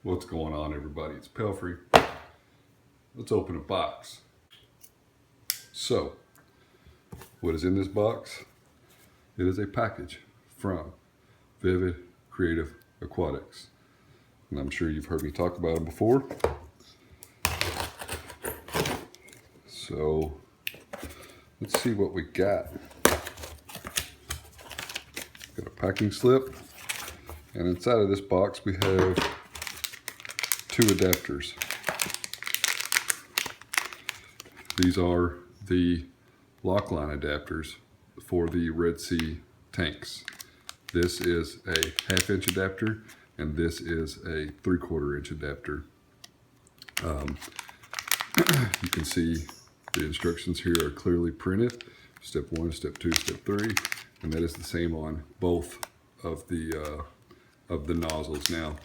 What's going on, everybody? It's Pelfrey. Let's open a box. So, what is in this box? It is a package from Vivid Creative Aquatics. And I'm sure you've heard me talk about them before. So, let's see what we got. Got a packing slip. And inside of this box we have two adapters. These are the Loc-Line adapters for the Red Sea tanks. This is a 1/2 inch adapter and this is a 3/4 inch adapter. You can see the instructions here are clearly printed. Step 1, step 2, step 3, and that is the same on both of the nozzles. Now,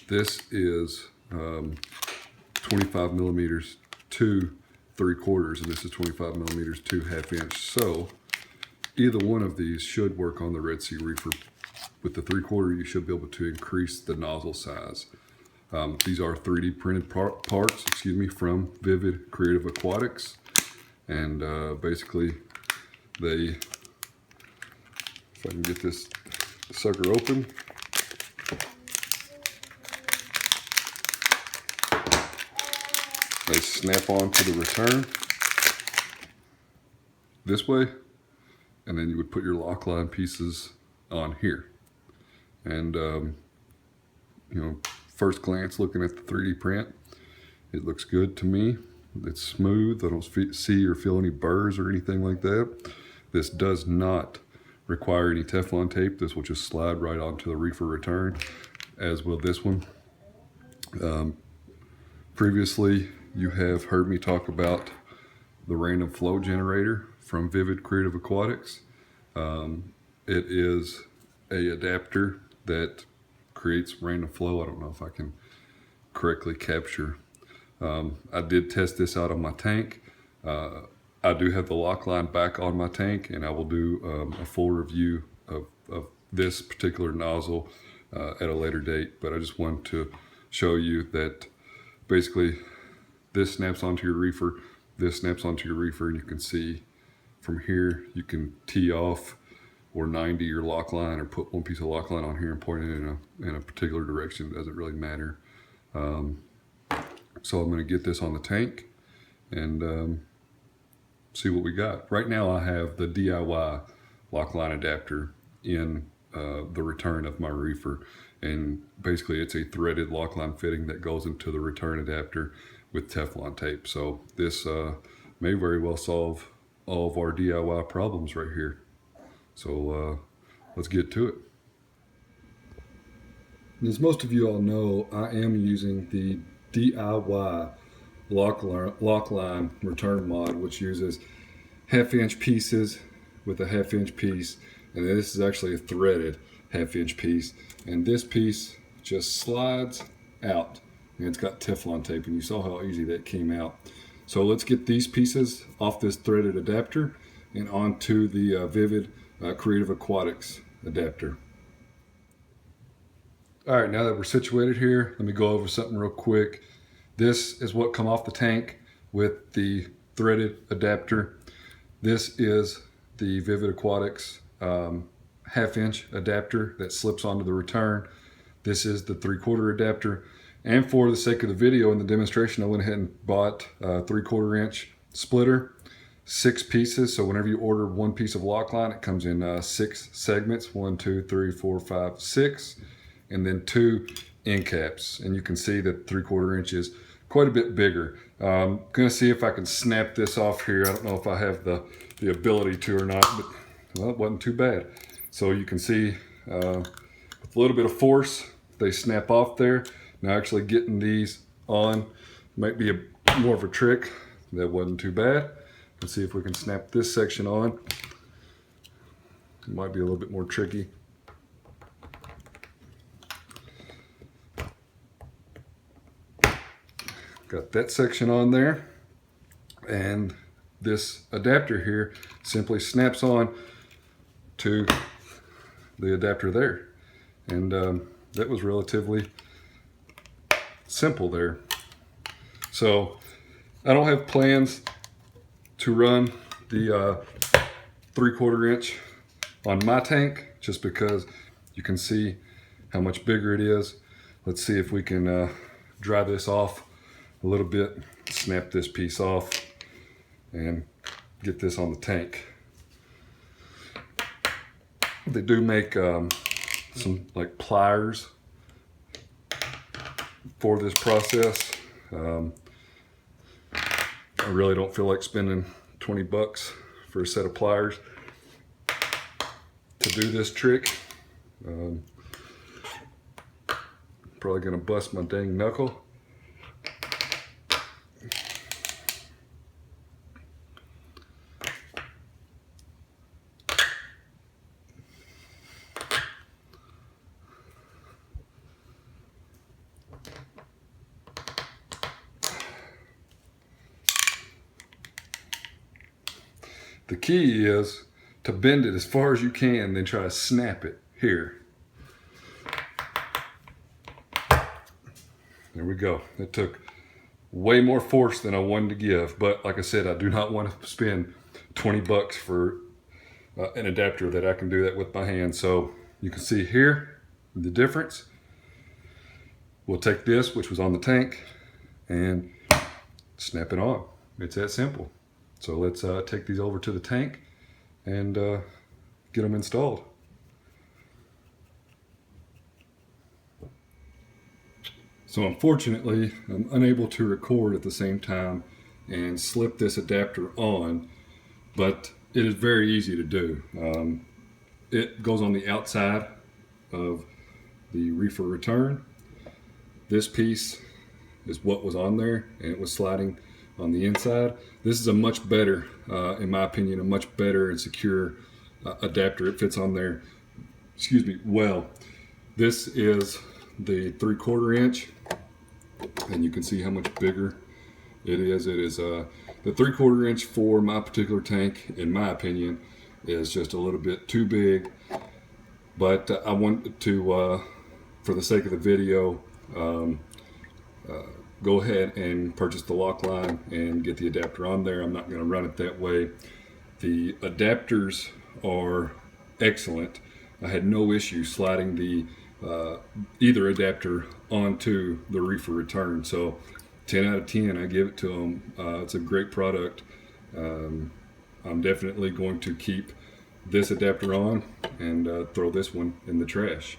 this is 25 millimeters to 3/4, and this is 25 millimeters to 1/2 inch. So either one of these should work on the Red Sea Reefer. With the 3/4, you should be able to increase the nozzle size. These are 3D printed parts, from Vivid Creative Aquatics, and basically they, if I can get this sucker open, they snap onto the return this way, and then you would put your Loc-Line pieces on here. And first glance, looking at the 3D print, it looks good to me. It's smooth. I don't see or feel any burrs or anything like that. This does not require any Teflon tape. This will just slide right onto the reefer return, as will this one. Previously, you have heard me talk about the random flow generator from Vivid Creative Aquatics. It is a adapter that creates random flow. I don't know if I can correctly capture. I did test this out on my tank. I do have the Loc-Line back on my tank, and I will do a full review of this particular nozzle at a later date. But I just wanted to show you that basically this snaps onto your reefer, this snaps onto your reefer, and you can see from here you can tee off or 90 your Loc-Line, or put one piece of Loc-Line on here and point it in a particular direction. It doesn't really matter. So I'm going to get this on the tank and see what we got. Right now I have the DIY Loc-Line adapter in the return of my reefer, and basically it's a threaded Loc-Line fitting that goes into the return adapter with Teflon tape. So this may very well solve all of our DIY problems right here. So let's get to it. As most of you all know, I am using the DIY Loc-Line return mod, which uses 1/2 inch pieces with a 1/2 inch piece, and this is actually a threaded 1/2 inch piece, and this piece just slides out, and it's got Teflon tape, and you saw how easy that came out. So let's get these pieces off this threaded adapter and onto the Vivid Creative Aquatics adapter. All right, now that we're situated here, let me go over something real quick. This is what come off the tank with the threaded adapter. This is the Vivid Aquatics 1/2 inch adapter that slips onto the return. This is the 3/4 adapter. And for the sake of the video and the demonstration, I went ahead and bought a 3/4 inch splitter, 6 pieces. So whenever you order one piece of Loc-Line, it comes in 6 segments, 1, 2, 3, 4, 5, 6, and then 2 end caps. And you can see that 3/4 inch is quite a bit bigger. I'm gonna see if I can snap this off here. I don't know if I have the ability to or not, but well, it wasn't too bad. So you can see with a little bit of force, they snap off there. Now actually getting these on might be more of a trick. That wasn't too bad. Let's see if we can snap this section on. It might be a little bit more tricky. Got that section on there, and this adapter here simply snaps on to the adapter there, and that was relatively simple there. So I don't have plans to run the 3/4 inch on my tank, just because you can see how much bigger it is. Let's see if we can dry this off a little bit, snap this piece off, and get this on the tank. They do make some like pliers for this process. I really don't feel like spending 20 bucks for a set of pliers to do this trick. Probably gonna bust my dang knuckle. The key is to bend it as far as you can, then try to snap it here. There we go. It took way more force than I wanted to give, but like I said, I do not want to spend 20 bucks for an adapter that I can do that with my hand. So you can see here the difference. We'll take this, which was on the tank, and snap it on. It's that simple. So let's take these over to the tank and get them installed. So unfortunately, I'm unable to record at the same time and slip this adapter on, but it is very easy to do. It goes on the outside of the Reefer return. This piece is what was on there, and it was sliding on the inside. This is a much better, in my opinion, a much better and secure adapter. It fits on there, excuse me, well. This is the 3/4 inch, and you can see how much bigger it is. It is the 3/4 inch for my particular tank, in my opinion, is just a little bit too big. But I wanted to, for the sake of the video, go ahead and purchase the Loc-Line and get the adapter on there. I'm not going to run it that way. The adapters are excellent. I had no issue sliding the either adapter onto the Reefer return. So 10 out of 10, I give it to them. It's a great product. I'm definitely going to keep this adapter on and throw this one in the trash.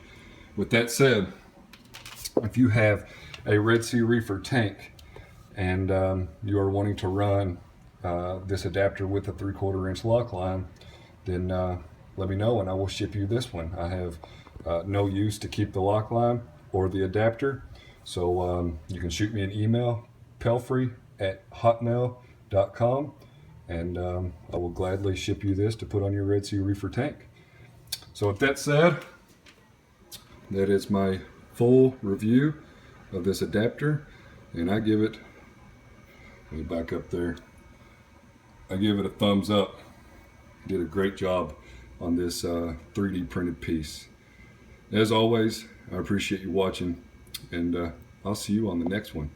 With that said, if you have a Red Sea Reefer tank and you are wanting to run this adapter with a 3/4 inch Loc-Line, then let me know and I will ship you this one. I have no use to keep the Loc-Line or the adapter, so you can shoot me an email, pelfrey@hotmail.com, and I will gladly ship you this to put on your Red Sea Reefer tank. So with that said, that is my full review of this adapter, and I give it, let me back up there, I give it a thumbs up. Did a great job on this 3D printed piece. As always, I appreciate you watching, and I'll see you on the next one.